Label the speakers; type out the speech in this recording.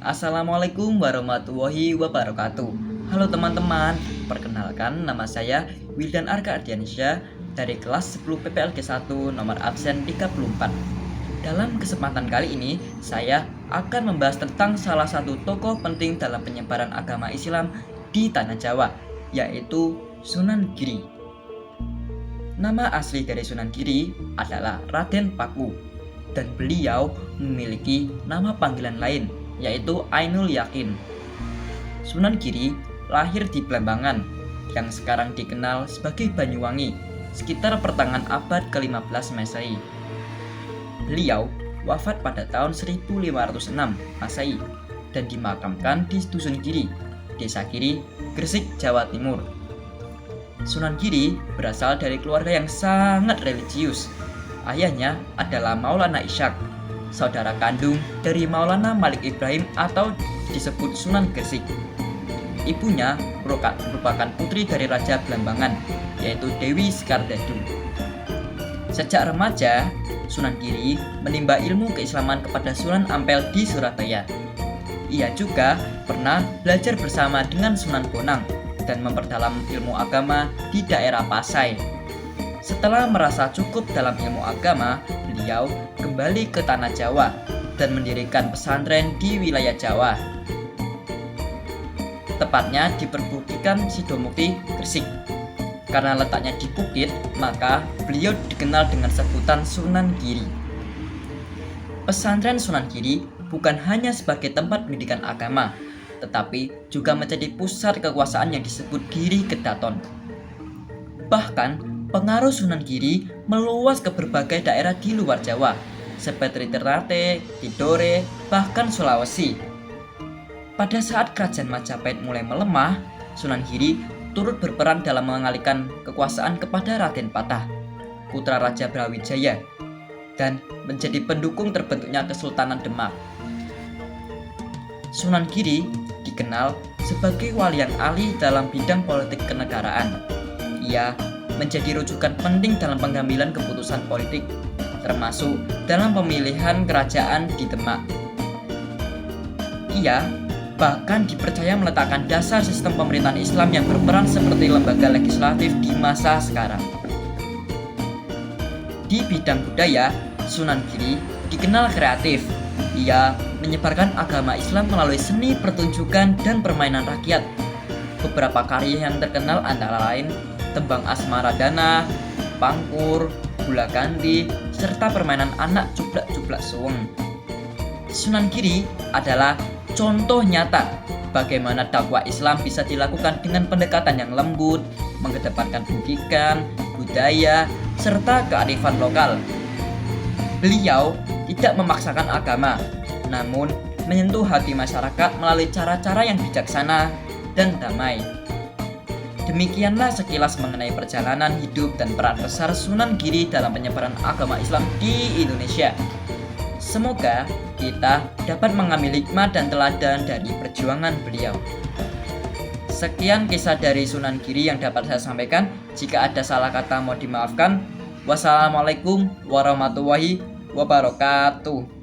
Speaker 1: Assalamualaikum warahmatullahi wabarakatuh. Halo teman-teman, perkenalkan nama saya Wildan Arka Ardiansyah dari kelas 10 PPLG 1 nomor absen 34. Dalam kesempatan kali ini, saya akan membahas tentang salah satu tokoh penting dalam penyebaran agama Islam di Tanah Jawa, yaitu Sunan Giri. Nama asli dari Sunan Giri adalah Raden Paku, dan beliau memiliki nama panggilan lain, yaitu Ainul Yakin. Sunan Giri lahir di Blambangan, yang sekarang dikenal sebagai Banyuwangi, sekitar pertengahan abad ke-15 Masehi. Beliau wafat pada tahun 1506 Masehi dan dimakamkan di Dusun Giri, Desa Giri, Gresik, Jawa Timur. Sunan Giri berasal dari keluarga yang sangat religius. Ayahnya adalah Maulana Ishak, saudara kandung dari Maulana Malik Ibrahim atau disebut Sunan Gresik. Ibunya merupakan putri dari Raja Blambangan, yaitu Dewi Sekardadu. Sejak remaja, Sunan Giri menimba ilmu keislaman kepada Sunan Ampel di Surabaya. Ia juga pernah belajar bersama dengan Sunan Bonang dan memperdalam ilmu agama di daerah Pasai. Setelah merasa cukup dalam ilmu agama, beliau kembali ke Tanah Jawa dan mendirikan pesantren di wilayah Jawa, tepatnya di Perbukitan Sidomukti, Gresik. Karena letaknya di bukit, maka beliau dikenal dengan sebutan Sunan Giri. Pesantren Sunan Giri bukan hanya sebagai tempat pendidikan agama, tetapi juga menjadi pusat kekuasaan yang disebut Giri Kedaton. Bahkan, pengaruh Sunan Giri meluas ke berbagai daerah di luar Jawa, seperti Ternate, Tidore, bahkan Sulawesi. Pada saat kerajaan Majapahit mulai melemah, Sunan Giri turut berperan dalam mengalihkan kekuasaan kepada Raden Patah, putra Raja Brawijaya, dan menjadi pendukung terbentuknya Kesultanan Demak. Sunan Giri dikenal sebagai walian ahli dalam bidang politik kenegaraan. Ia menjadi rujukan penting dalam pengambilan keputusan politik, termasuk dalam pemilihan kerajaan di Demak. Ia bahkan dipercaya meletakkan dasar sistem pemerintahan Islam yang berperan seperti lembaga legislatif di masa sekarang. Di bidang budaya, Sunan Giri dikenal kreatif. Ia menyebarkan agama Islam melalui seni pertunjukan dan permainan rakyat. Beberapa karya yang terkenal antara lain Tembang Asmaradana, Pangkur, Gula Kandi, serta permainan anak Cublak-Cublak Suweng. Sunan Giri adalah contoh nyata bagaimana dakwah Islam bisa dilakukan dengan pendekatan yang lembut, mengedepankan pendidikan, budaya, serta kearifan lokal. Beliau tidak memaksakan agama, namun menyentuh hati masyarakat melalui cara-cara yang bijaksana dan damai. Demikianlah sekilas mengenai perjalanan hidup dan peran besar Sunan Giri dalam penyebaran agama Islam di Indonesia. Semoga kita dapat mengambil hikmah dan teladan dari perjuangan beliau. Sekian kisah dari Sunan Giri yang dapat saya sampaikan. Jika ada salah kata mohon dimaafkan. Wassalamualaikum warahmatullahi wabarakatuh.